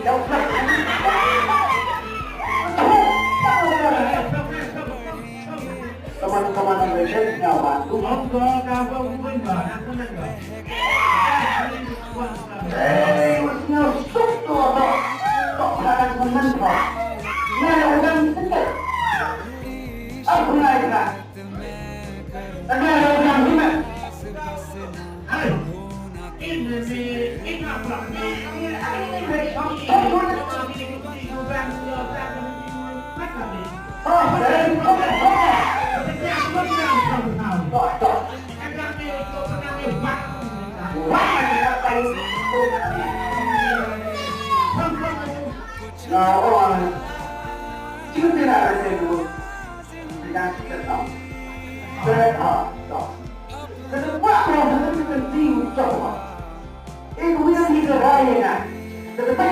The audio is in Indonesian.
đâu phải teman-teman Indonesia nyaman tuh masnya sup tuh kok akan teman kok nggak udah sedikit aku naik lah tapi ada orang gimana Nah, orang itu tidak ada itu tidak kenal. Saya tahu. Kenapa orang itu penting coba? Itu yang dikerjakan. Tetapi